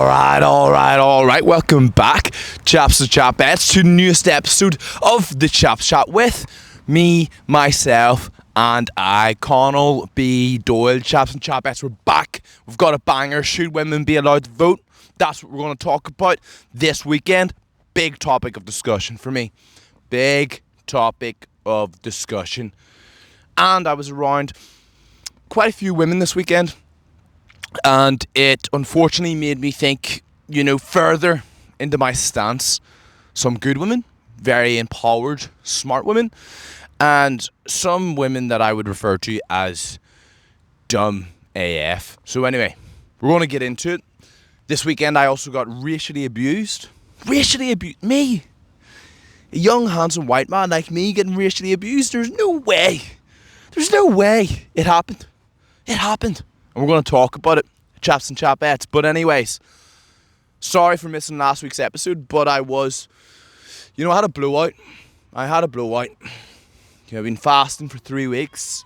All right. Welcome back, chaps and chapettes, to the newest episode of the Chaps Chat with me, myself, and I, Connell B. Doyle. Chaps and chapettes, we're back. We've got a banger. Should women be allowed to vote? That's what we're going to talk about this weekend. Big topic of discussion for me. Big topic of discussion. And I was around quite a few women this weekend. And it unfortunately made me think, further into my stance. Some good women, very empowered, smart women, and some women that I would refer to as dumb AF. So anyway, we're going to get into it. This weekend I also got racially abused. Me! A young, handsome white man like me getting racially abused? There's no way. It happened. And we're going to talk about it, chaps and chapettes. But anyways, sorry for missing last week's episode, but I had a blowout. I've been fasting for 3 weeks,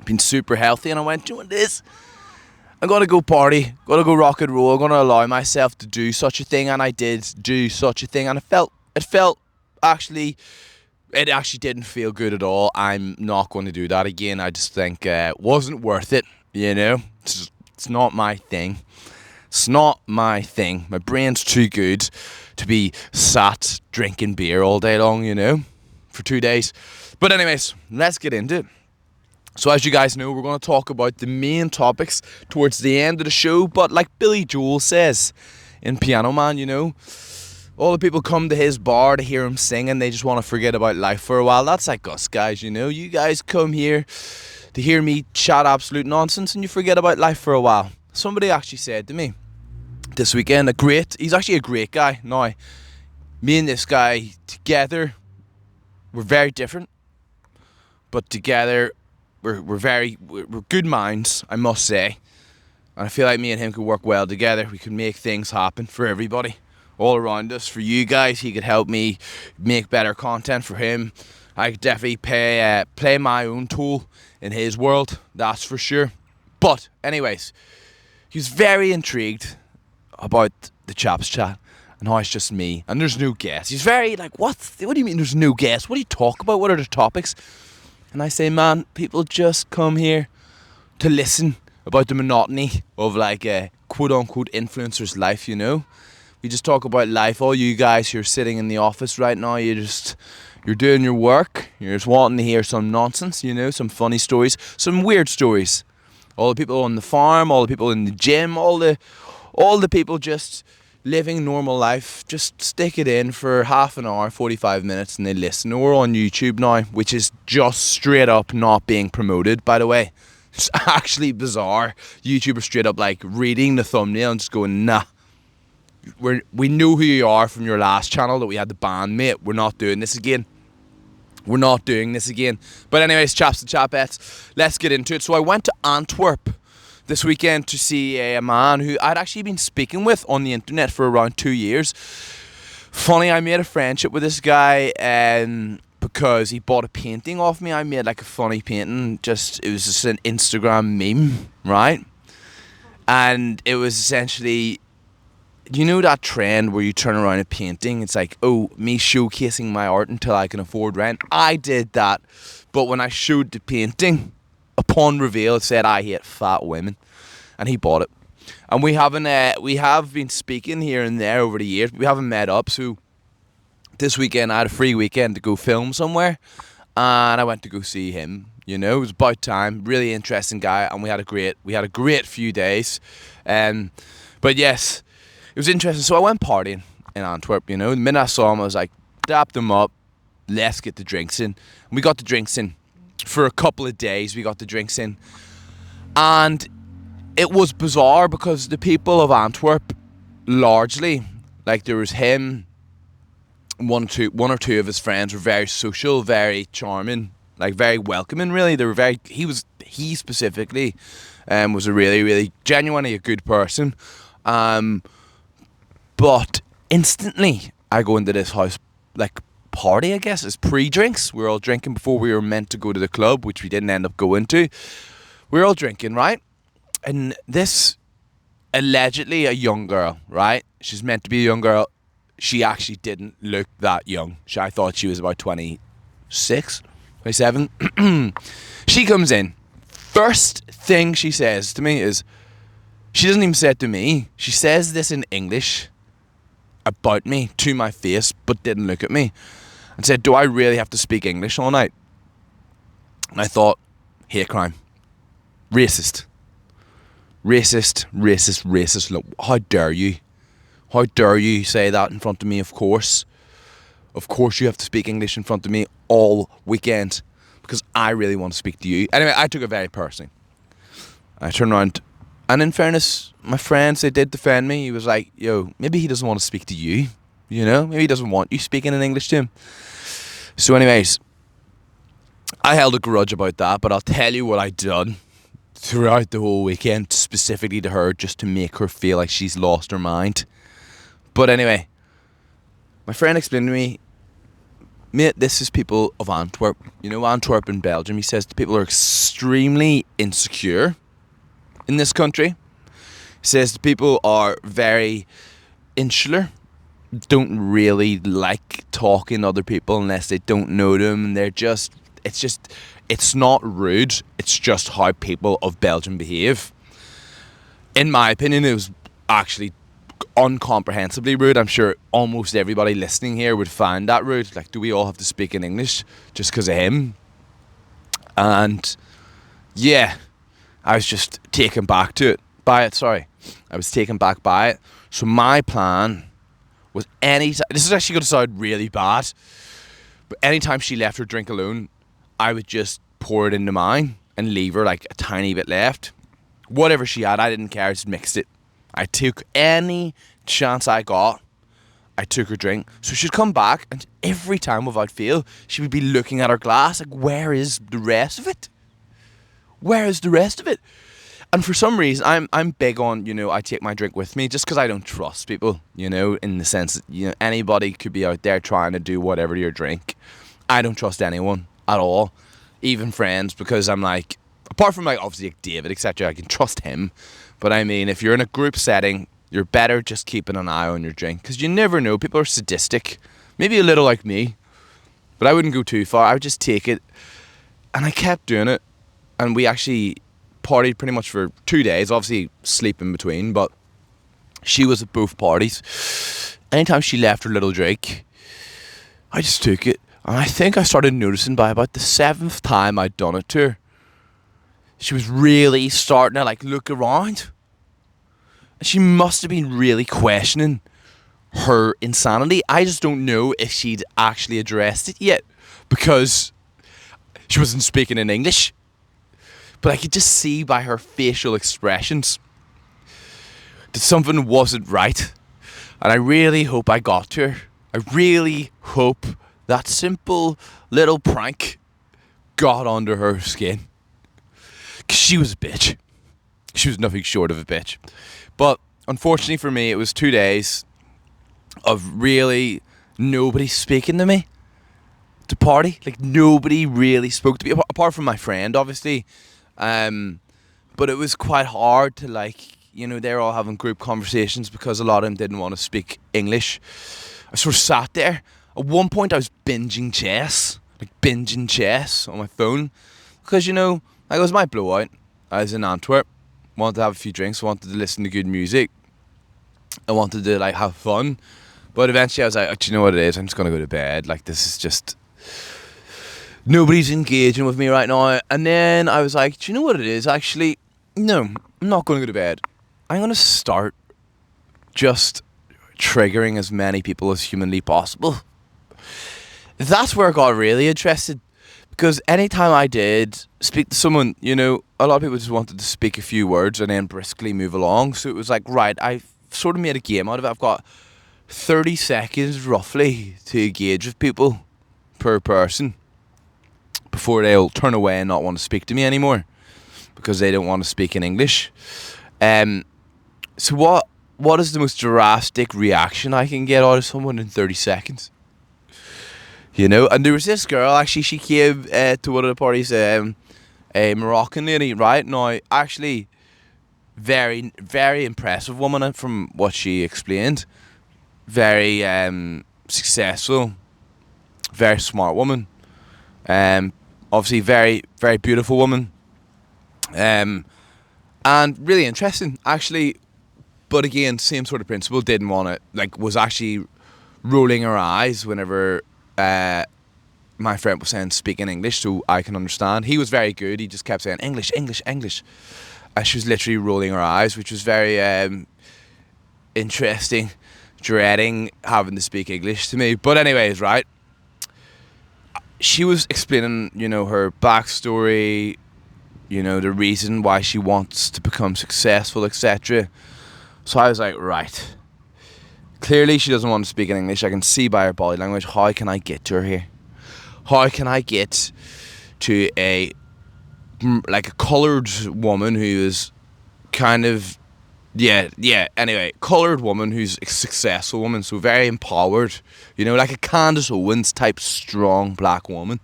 been super healthy, and I went, do you know what it is? I'm going to go party, going to go rock and roll, I'm going to allow myself to do such a thing, and I did do such a thing, and it actually didn't feel good at all. I'm not going to do that again. I just think it wasn't worth it. It's not my thing. My brain's too good to be sat drinking beer all day long, for 2 days. But anyways, let's get into it. So as you guys know, we're going to talk about the main topics towards the end of the show. But like Billy Joel says in Piano Man, all the people come to his bar to hear him sing and they just want to forget about life for a while. That's like us guys, You guys come here to hear me chat absolute nonsense and you forget about life for a while. Somebody actually said to me this weekend, he's actually a great guy. Now, me and this guy together, we're very different, but together we're good minds, I must say. And I feel like me and him could work well together. We could make things happen for everybody all around us. For you guys, he could help me make better content for him. I could definitely play my own tool in his world, that's for sure. But anyways, he was very intrigued about the Chaps Chat and how it's just me and there's no guests. He's very like, what do you mean there's no guests? What do you talk about? What are the topics? And I say, man, people just come here to listen about the monotony of like a quote-unquote influencer's life, We just talk about life. All you guys who are sitting in the office right now, you're doing your work. You're just wanting to hear some nonsense, some funny stories, some weird stories. All the people on the farm, all the people in the gym, all the people just living normal life, just stick it in for half an hour, 45 minutes, and they listen. We're on YouTube now, which is just straight up not being promoted, by the way. It's actually bizarre. YouTube are straight up like reading the thumbnail and just going, nah. We know who you are from your last channel that we had to ban, mate. We're not doing this again. But anyways, chaps and chapettes, let's get into it. So I went to Antwerp this weekend to see a man who I'd actually been speaking with on the internet for around 2 years. Funny, I made a friendship with this guy because he bought a painting off me. I made like a funny painting. It was just an Instagram meme, right? And it was essentially, that trend where you turn around a painting, it's like, oh, me showcasing my art until I can afford rent. I did that, but when I showed the painting, upon reveal, it said I hate fat women, and he bought it. And we have been speaking here and there over the years. We haven't met up, so this weekend I had a free weekend to go film somewhere, and I went to go see him. It was about time. Really interesting guy, and we had a great few days. But yes, it was interesting. So I went partying in Antwerp. The minute I saw him, I was like, dapped him up. Let's get the drinks in. And we got the drinks in. For a couple of days we got the drinks in, and it was bizarre because the people of Antwerp, largely, like there was him, one or two of his friends were very social, very charming, like very welcoming. Really, they were he specifically was a really, really genuinely a good person, but instantly I go into this house like party, I guess. It's pre-drinks. We were all drinking before we were meant to go to the club, which we didn't end up going to. We were all drinking, right? And this allegedly a young girl, right? She's meant to be a young girl. She actually didn't look that young. I thought she was about 26, 27. She comes in. First thing she says to me is, she doesn't even say it to me. She says this in English about me to my face, but didn't look at me, and said, do I really have to speak English all night? And I thought, hate crime. Racist. Racist, racist, racist. Look, how dare you? How dare you say that in front of me? Of course. Of course you have to speak English in front of me all weekend, because I really want to speak to you. Anyway, I took it very personally. I turned around, and in fairness, my friends, they did defend me. He was like, yo, maybe he doesn't want to speak to you. You know, maybe he doesn't want you speaking in English to him. So anyways, I held a grudge about that, but I'll tell you what I done throughout the whole weekend, specifically to her, just to make her feel like she's lost her mind. But anyway, my friend explained to me, mate, this is people of Antwerp. You know, Antwerp in Belgium. He says the people are extremely insecure in this country. He says the people are very insular, don't really like talking to other people unless they don't know them, and it's not rude, it's just how people of Belgium behave. In my opinion, it was actually uncomprehensibly rude. I'm sure almost everybody listening here would find that rude. Like, do we all have to speak in English just because of him? And yeah, I was just taken back by it. I was taken back by it. So my plan was, this is actually going to sound really bad, but anytime she left her drink alone, I would just pour it into mine and leave her like a tiny bit left. Whatever she had, I didn't care. I just mixed it. I took any chance I got. I took her drink. So she'd come back, and every time without fail, she would be looking at her glass like, where is the rest of it? Where is the rest of it? And for some reason, I'm big on, you know, I take my drink with me just because I don't trust people, you know, in the sense that, you know, anybody could be out there trying to do whatever to your drink. I don't trust anyone at all, even friends, because I'm like, apart from like obviously like David, etc., I can trust him. But I mean, if you're in a group setting, you're better just keeping an eye on your drink, because you never know. People are sadistic, maybe a little like me, but I wouldn't go too far. I would just take it, and I kept doing it, and we actually partied pretty much for 2 days, obviously sleep in between, but she was at both parties. Anytime she left her little drink, I just took it, and I think I started noticing by about the 7th time I'd done it to her, she was really starting to like look around, and she must have been really questioning her insanity. I just don't know if she'd actually addressed it yet, because she wasn't speaking in English. But I could just see by her facial expressions that something wasn't right. And I really hope I got to her. I really hope that simple little prank got under her skin. Because she was a bitch. She was nothing short of a bitch. But unfortunately for me, it was 2 days of really nobody speaking to me. To party. Like, nobody really spoke to me. Apart from my friend, obviously. But it was quite hard to, like, you know, they're all having group conversations because a lot of them didn't want to speak English. I sort of sat there. At one point I was binging chess on my phone, because, you know, like, it was my blowout. I was in Antwerp, wanted to have a few drinks, wanted to listen to good music, I wanted to like have fun, but eventually I was like, oh, do you know what it is? I'm just gonna go to bed. Like, this is just, nobody's engaging with me right now. And then I was like, do you know what it is? Actually, no, I'm not going to go to bed. I'm going to start just triggering as many people as humanly possible. That's where I got really interested, because anytime I did speak to someone, you know, a lot of people just wanted to speak a few words and then briskly move along. So it was like, right, I sort of made a game out of it. I've got 30 seconds roughly to engage with people per person before they'll turn away and not want to speak to me anymore because they don't want to speak in English. So what is the most drastic reaction I can get out of someone in 30 seconds? You know, and there was this girl, actually, she came to one of the parties, a Moroccan lady, right? Now, actually, Very, very impressive woman from what she explained. Very successful, very smart woman. Obviously, very, very beautiful woman. And really interesting, actually. But again, same sort of principle. Didn't want to, like, was actually rolling her eyes whenever my friend was saying speaking English so I can understand. He was very good. He just kept saying English, English, English. She was literally rolling her eyes, which was very interesting, dreading having to speak English to me. But anyways, right, she was explaining, her backstory, the reason why she wants to become successful, etc. So I was like, right, clearly she doesn't want to speak in English. I can see by her body language. How can I get to her here? How can I get to a coloured woman who is kind of, anyway, coloured woman who's a successful woman, so very empowered, like a Candace Owens type strong black woman.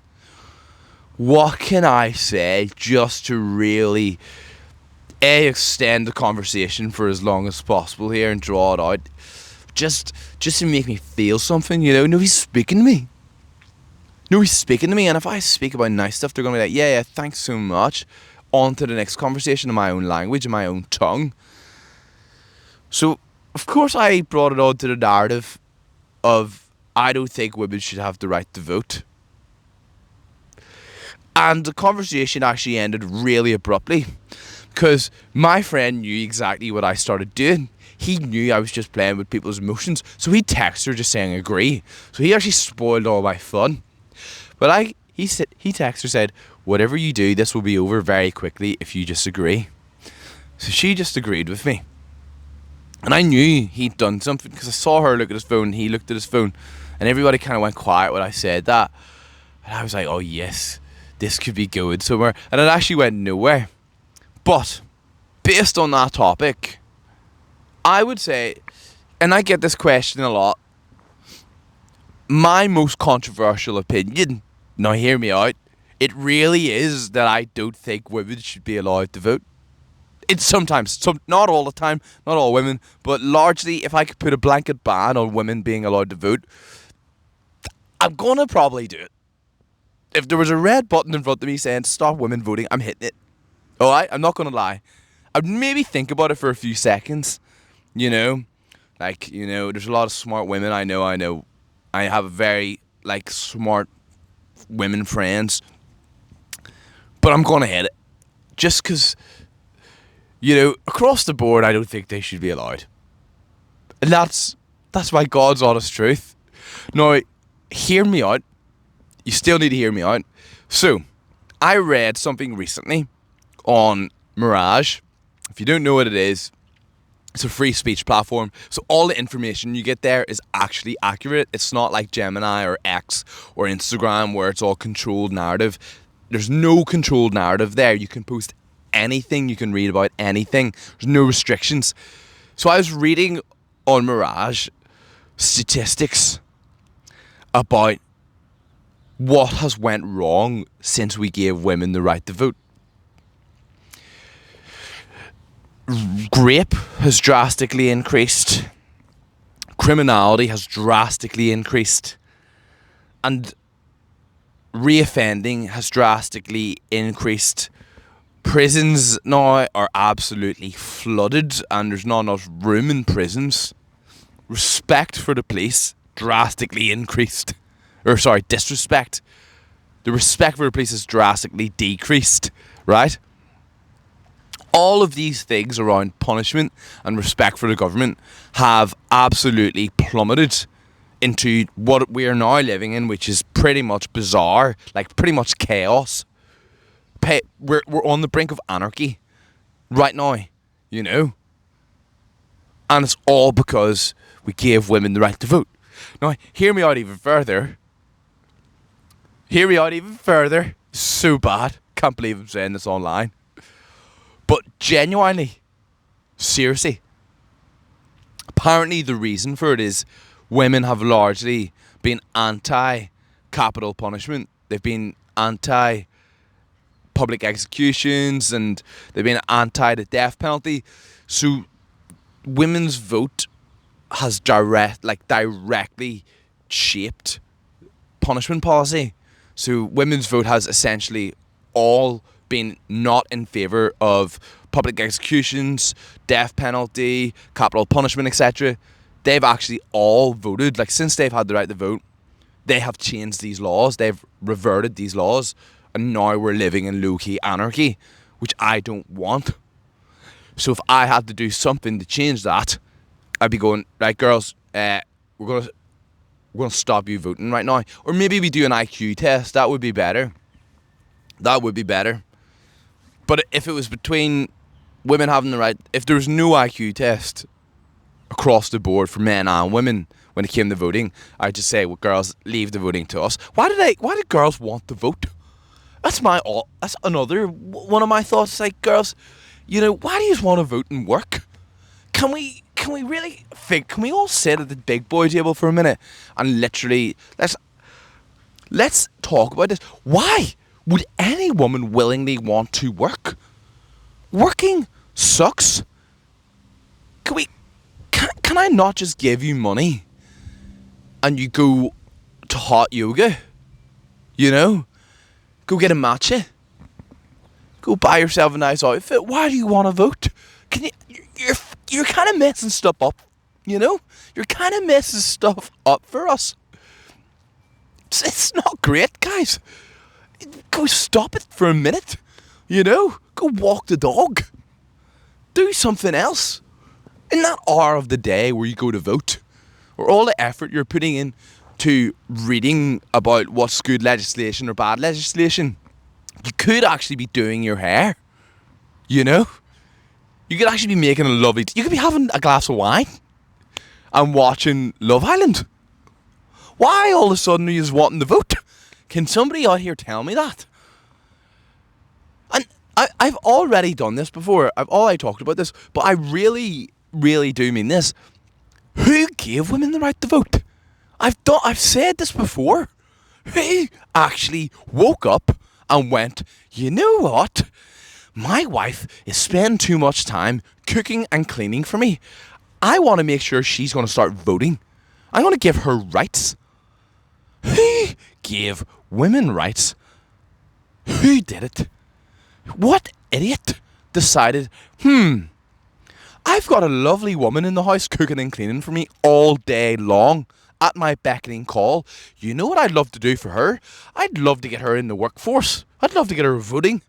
What can I say just to really extend the conversation for as long as possible here and draw it out, just to make me feel something, Nobody's speaking to me. Nobody's speaking to me, and if I speak about nice stuff, they're going to be like, yeah, thanks so much. On to the next conversation in my own language, in my own tongue. So, of course, I brought it on to the narrative of I don't think women should have the right to vote. And the conversation actually ended really abruptly, because my friend knew exactly what I started doing. He knew I was just playing with people's emotions, so he texted her just saying agree. So he actually spoiled all my fun. But he texted her, said, whatever you do, this will be over very quickly if you just agree. So she just agreed with me. And I knew he'd done something, because I saw her look at his phone, he looked at his phone, and everybody kind of went quiet when I said that. And I was like, oh yes, this could be going somewhere. And it actually went nowhere. But, based on that topic, I would say, and I get this question a lot, my most controversial opinion, now hear me out, it really is that I don't think women should be allowed to vote. It's sometimes, not all the time, not all women, but largely, if I could put a blanket ban on women being allowed to vote, I'm gonna probably do it. If there was a red button in front of me saying stop women voting, I'm hitting it. Alright, I'm not gonna lie. I'd maybe think about it for a few seconds, there's a lot of smart women I know. I have a very, smart women friends. But I'm gonna hit it. Just because, across the board, I don't think they should be allowed. And that's my God's honest truth. Now, hear me out. You still need to hear me out. So, I read something recently on Mirage. If you don't know what it is, it's a free speech platform. So all the information you get there is actually accurate. It's not like Gemini or X or Instagram where it's all controlled narrative. There's no controlled narrative there. You can post anything. You can read about anything. There's no restrictions. So I was reading on Mirage statistics about what has went wrong since we gave women the right to vote. Rape has drastically increased. Criminality has drastically increased. And reoffending has drastically increased. Prisons now are absolutely flooded and there's not enough room in prisons. Respect for the police drastically increased. Disrespect. The respect for the police has drastically decreased, right? All of these things around punishment and respect for the government have absolutely plummeted into what we are now living in, which is pretty much bizarre, pretty much chaos. We're on the brink of anarchy right now, And it's all because we gave women the right to vote. Now, hear me out even further. So bad. Can't believe I'm saying this online. But genuinely, seriously, apparently the reason for it is women have largely been anti-capital punishment. They've been anti-punishment public executions, and they've been anti the death penalty. So women's vote has directly shaped punishment policy. So women's vote has essentially all been not in favour of public executions, death penalty, capital punishment, etc. They've actually all voted, like since they've had the right to vote, they have changed these laws, they've reverted these laws, and now we're living in low-key anarchy, which I don't want. So if I had to do something to change that, I'd be going, right girls, we're gonna stop you voting right now. Or maybe we do an IQ test, that would be better. That would be better. But if it was between women having the right, if there was no IQ test across the board for men and women when it came to voting, I'd just say, well, girls, leave the voting to us. Why do girls want to vote? That's another one of my thoughts. Like, girls, why do you want to vote and work? Can we really think? Can we all sit at the big boy table for a minute and literally let's talk about this? Why would any woman willingly want to work? Working sucks. Can I not just give you money and you go to hot yoga? Go get a matcha. Go buy yourself a nice outfit. Why do you want to vote? You're kind of messing stuff up, You're kind of messing stuff up for us. It's not great, guys. Go stop it for a minute, Go walk the dog. Do something else. In that hour of the day where you go to vote, or all the effort you're putting in to reading about what's good legislation or bad legislation, you could actually be doing your hair, You could actually be making a lovely... You could be having a glass of wine and watching Love Island. Why all of a sudden are you just wanting to vote? Can somebody out here tell me that? And I've already done this before. I've already talked about this. But I really, really do mean this. Who gave women the right to vote? I've said this before. Who actually woke up and went, you know what? My wife is spending too much time cooking and cleaning for me. I want to make sure she's going to start voting. I want to give her rights. Who gave women rights? Who did it? What idiot decided, I've got a lovely woman in the house cooking and cleaning for me all day long at my beckoning call. You know what I'd love to do for her? I'd love to get her in the workforce. I'd love to get her voting.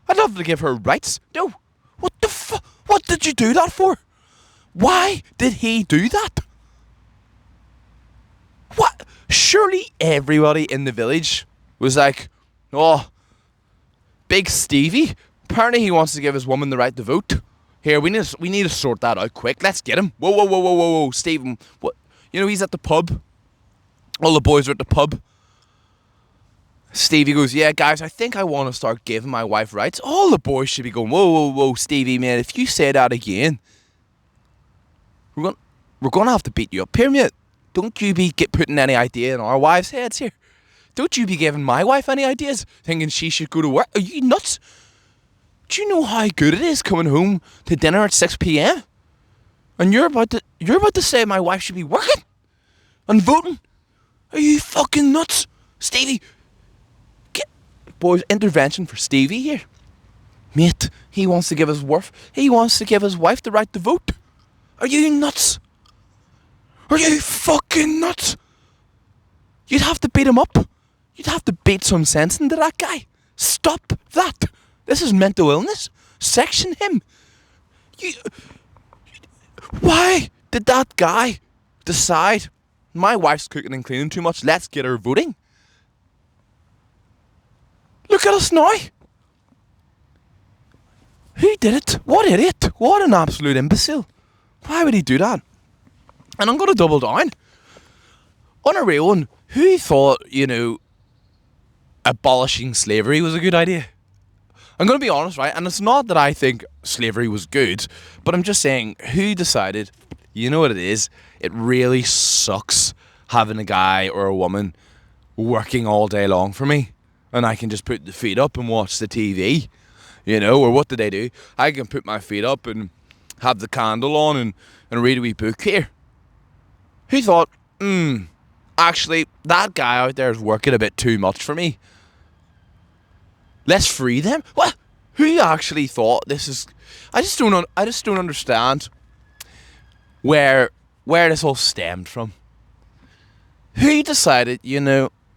I'd love to give her rights. No. What the fuck? What did you do that for? Why did he do that? What? Surely everybody in the village was like, oh, Big Stevie, apparently he wants to give his woman the right to vote. Here, we need to sort that out quick. Let's get him. Whoa, Stephen. What? He's at the pub. All the boys are at the pub. Stevie goes, yeah, guys, I think I want to start giving my wife rights. All the boys should be going, whoa, Stevie, man, if you say that again, we're going to have to beat you up here, mate. Don't you be putting any idea in our wives' heads here. Don't you be giving my wife any ideas, thinking she should go to work. Are you nuts? Do you know how good it is coming home to dinner at 6 p.m? And you're about to say my wife should be working and voting? Are you fucking nuts? Stevie, boys, intervention for Stevie here. Mate, he wants to give his wife the right to vote. Are you nuts? Are you fucking nuts? You'd have to beat him up. You'd have to beat some sense into that guy. Stop that. This is mental illness. Section him. Why did that guy decide my wife's cooking and cleaning too much, let's get her voting? Look at us now. Who did it? What idiot? What an absolute imbecile. Why would he do that? And I'm going to double down. On a real one, who thought, abolishing slavery was a good idea? I'm going to be honest, right? And it's not that I think slavery was good, but I'm just saying, who decided, you know what it is? It really sucks having a guy or a woman working all day long for me. and I can just put the feet up and watch the TV, or what do they do? I can put my feet up and have the candle on and read a wee book here. Who thought, actually, that guy out there is working a bit too much for me. Let's free them? What? Who actually thought this is... I just don't understand where this all stemmed from. Who decided,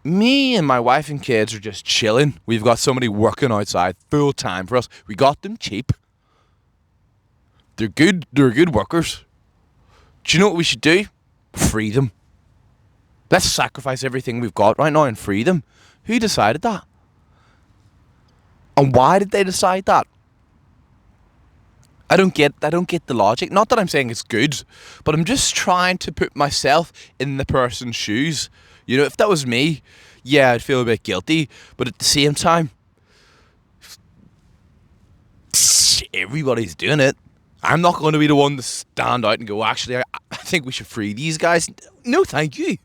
me and my wife and kids are just chilling. We've got somebody working outside full time for us. We got them cheap. They're good workers. Do you know what we should do? Free them. Let's sacrifice everything we've got right now and free them. Who decided that? And why did they decide that? I don't get the logic. Not that I'm saying it's good, but I'm just trying to put myself in the person's shoes. If that was me, yeah, I'd feel a bit guilty. But at the same time, everybody's doing it. I'm not going to be the one to stand out and go, actually, I think we should free these guys. No, thank you.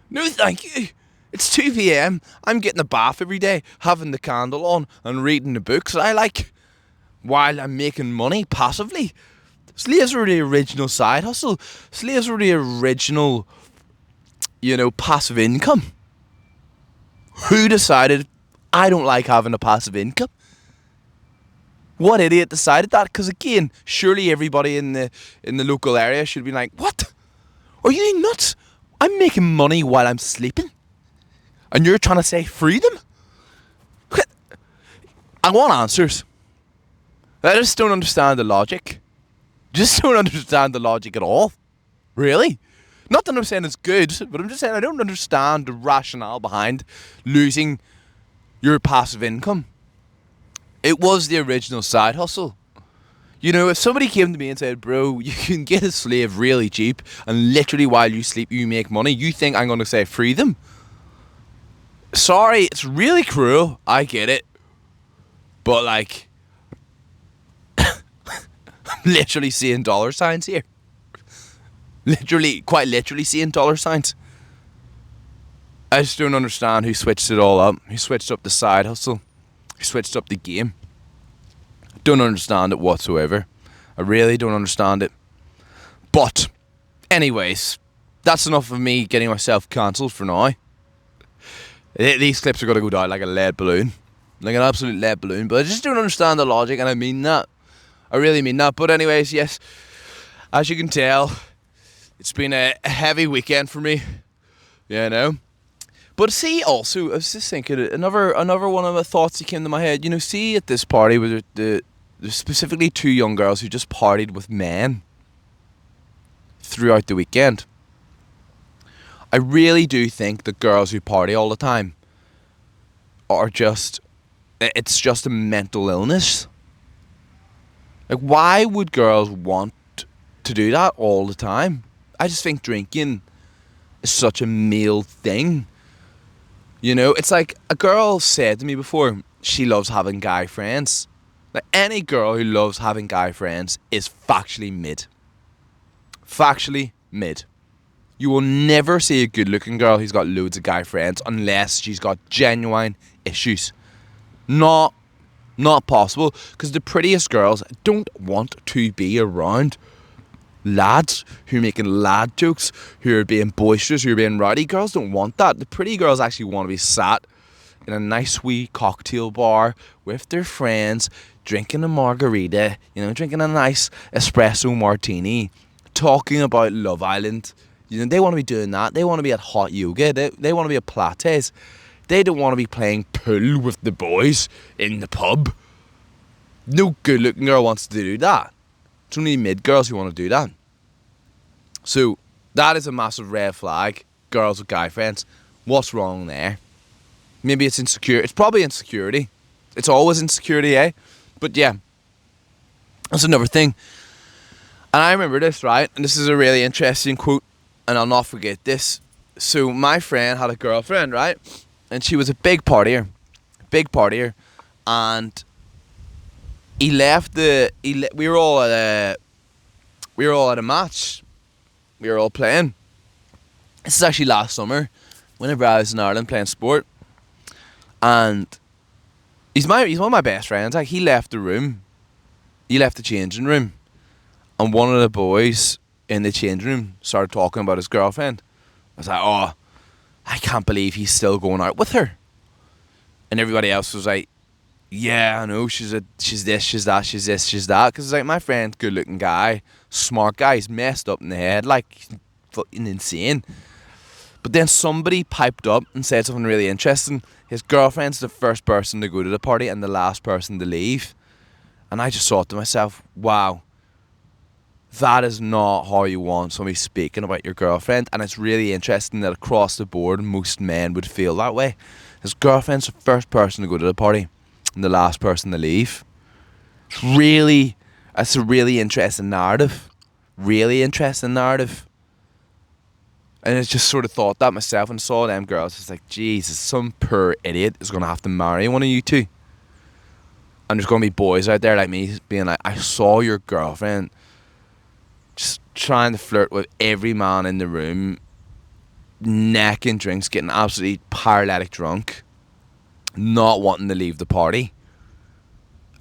No, thank you. It's 2 p.m. I'm getting a bath every day, having the candle on and reading the books I like while I'm making money passively. Slaves were the original side hustle. Slaves were the original, passive income. Who decided I don't like having a passive income? What idiot decided that? Because again, surely everybody in the local area should be like, what? Are you nuts? I'm making money while I'm sleeping. And you're trying to say free them? I want answers. I just don't understand the logic. Just don't understand the logic at all. Really? Not that I'm saying it's good, but I'm just saying I don't understand the rationale behind losing your passive income. It was the original side hustle. If somebody came to me and said, bro, you can get a slave really cheap and literally while you sleep you make money, you think I'm going to say free them? Sorry, it's really cruel. I get it. But I'm literally seeing dollar signs here. Quite literally seeing dollar signs. I just don't understand who switched it all up. Who switched up the side hustle. Who switched up the game. I don't understand it whatsoever. I really don't understand it. But, anyways, that's enough of me getting myself cancelled for now. These clips are going to go down like a lead balloon. Like an absolute lead balloon. But I just don't understand the logic, and I mean that. I really mean that. But anyways, yes, as you can tell, it's been a heavy weekend for me. But see, also, I was just thinking, another one of the thoughts that came to my head. See at this party, where there's specifically 2 young girls who just partied with men throughout the weekend. I really do think the girls who party all the time it's just a mental illness. Like, why would girls want to do that all the time? I just think drinking is such a male thing. It's like a girl said to me before, she loves having guy friends. Like, any girl who loves having guy friends is factually mid. Factually mid. You will never see a good-looking girl who's got loads of guy friends unless she's got genuine issues. Not possible, because the prettiest girls don't want to be around lads who are making lad jokes, who are being boisterous, who are being rowdy. Girls don't want that. The pretty girls actually want to be sat in a nice wee cocktail bar with their friends, drinking a margarita, drinking a nice espresso martini, talking about Love Island. They want to be doing that. They want to be at hot yoga. They want to be at Pilates. They don't want to be playing pool with the boys in the pub. No good looking girl wants to do that. It's only mid girls who want to do that. So that is a massive red flag. Girls with guy friends. What's wrong there? Maybe it's insecure. It's probably insecurity. It's always insecurity, eh? But yeah, that's another thing. And I remember this, right? And this is a really interesting quote, and I'll not forget this. So my friend had a girlfriend, right? And she was a big partier. And he left we were all at a match. We were all playing. This is actually last summer, whenever I was in Ireland playing sport. And he's one of my best friends. Like, he left the room. He left the changing room. And one of the boys in the changing room started talking about his girlfriend. I was like, oh, I can't believe he's still going out with her. And everybody else was like, yeah, I know, she's this, she's that, she's this, she's that. Because it's like, my friend, good looking guy, smart guy, he's messed up in the head, like, he's fucking insane. But then somebody piped up and said something really interesting. His girlfriend's the first person to go to the party and the last person to leave. And I just thought to myself, wow, that is not how you want somebody speaking about your girlfriend. And it's really interesting that across the board, most men would feel that way. His girlfriend's the first person to go to the party and the last person to leave. It's a really interesting narrative. Really interesting narrative. And I just sort of thought that myself and saw them girls. It's like, Jesus, some poor idiot is going to have to marry one of you two. And there's going to be boys out there like me being like, I saw your girlfriend just trying to flirt with every man in the room, necking drinks, getting absolutely paralytic drunk, not wanting to leave the party.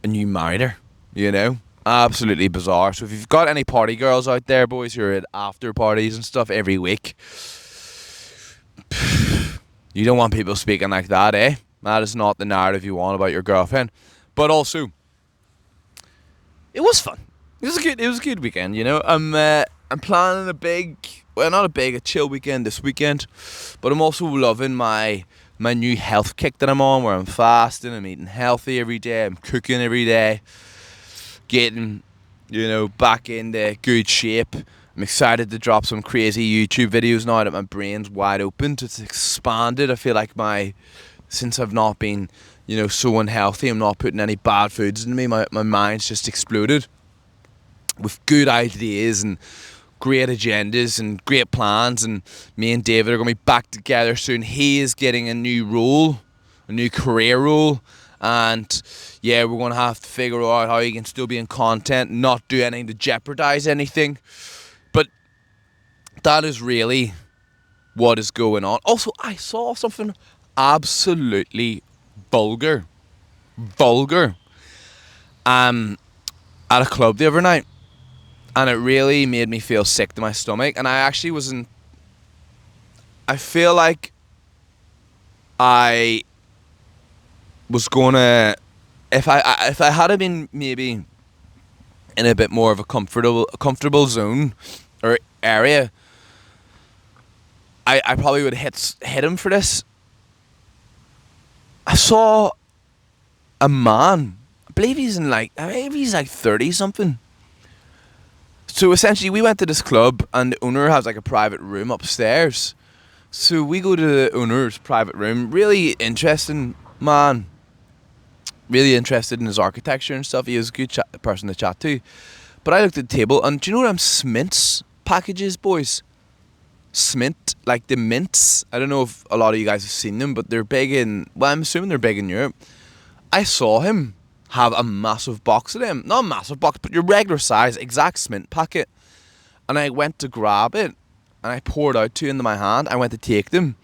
And you married her, you know? Absolutely bizarre. So if you've got any party girls out there, boys, who are at after parties and stuff every week, you don't want people speaking like that, eh? That is not the narrative you want about your girlfriend. But also, it was fun. It was a good weekend, you know. I'm planning a chill weekend this weekend. But I'm also loving my new health kick that I'm on, where I'm fasting, I'm eating healthy every day, I'm cooking every day, getting, you know, back into good shape. I'm excited to drop some crazy YouTube videos now that my brain's wide open. It's expanded. I feel like since I've not been, you know, so unhealthy, I'm not putting any bad foods into me, my mind's just exploded with good ideas and great agendas and great plans. And me and David are going to be back together soon. He is getting a new career role. And yeah, we're going to have to figure out how he can still be in content, not do anything to jeopardize anything. But that is really what is going on. Also, I saw something absolutely vulgar at a club the other night, and it really made me feel sick to my stomach. And I feel like I was gonna, if I had been maybe in a bit more of a comfortable zone or area, I probably would hit him for this. I saw a man, I believe he's like 30 something. So essentially we went to this club and the owner has like a private room upstairs. So we go to the owner's private room. Really interesting man. Really interested in his architecture and stuff. He was a good person to chat to. But I looked at the table, and do you know what Smint's packages, boys? Smint, like the mints. I don't know if a lot of you guys have seen them, but they're big I'm assuming they're big in Europe. I saw him have a massive box of them. Not a massive box, but your regular size, exact Smint packet. And I went to grab it, and I poured out two into my hand. I went to take them.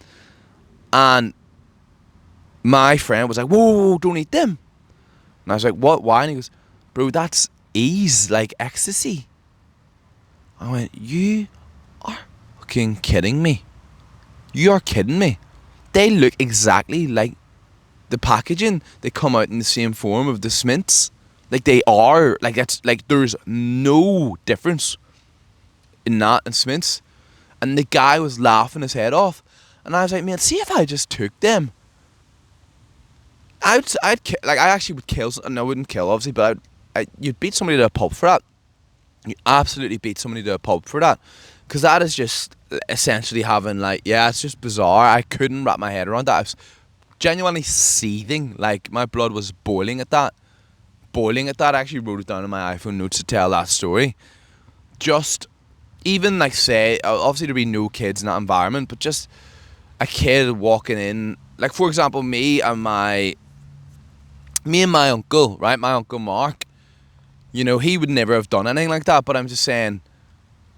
And my friend was like, whoa, don't eat them. And I was like, what? Why? And he goes, bro, that's ease, like ecstasy. I went, you are fucking kidding me. You are kidding me. They look exactly like the packaging. They come out in the same form of the Smints. Like they are. Like that's like there's no difference in that and Smints. And the guy was laughing his head off. And I was like, man, see if I just took them. I actually would kill. And I wouldn't kill, obviously, but you'd beat somebody to a pulp for that. You absolutely beat somebody to a pulp for that, because that is just essentially having it's just bizarre. I couldn't wrap my head around that. I was genuinely seething. Like my blood was boiling at that. I actually wrote it down in my iPhone notes to tell that story. Just even say, obviously there'd be no kids in that environment, but just a kid walking in. Like for example, me and my uncle, right? My uncle Mark, you know, he would never have done anything like that. But I'm just saying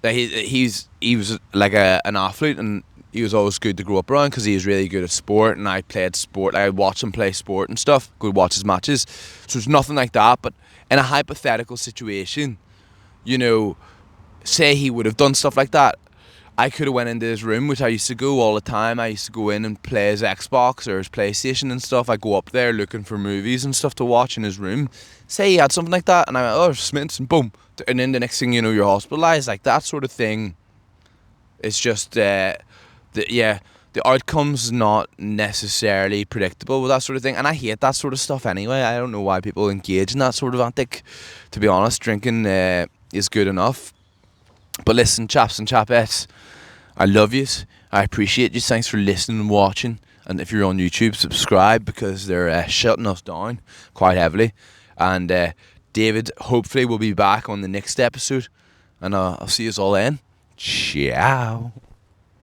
that he was like an athlete, and he was always good to grow up around because he was really good at sport, and I played sport. I watch him play sport and stuff. Go watch his matches. So it's nothing like that. But in a hypothetical situation, you know, say he would have done stuff like that, I could have went into his room, which I used to go all the time. I used to go in and play his Xbox or his PlayStation and stuff. I go up there looking for movies and stuff to watch in his room. Say he had something like that, and I went, oh, Smiths, and boom. And then the next thing you know, you're hospitalised. Like, that sort of thing. It's just, the outcome's not necessarily predictable with that sort of thing. And I hate that sort of stuff anyway. I don't know why people engage in that sort of antic. To be honest, drinking is good enough. But listen, chaps and chapettes, I love yous. I appreciate you. Thanks for listening and watching. And if you're on YouTube, subscribe, because they're shutting us down quite heavily. And David hopefully will be back on the next episode. And I'll see you all then. Ciao.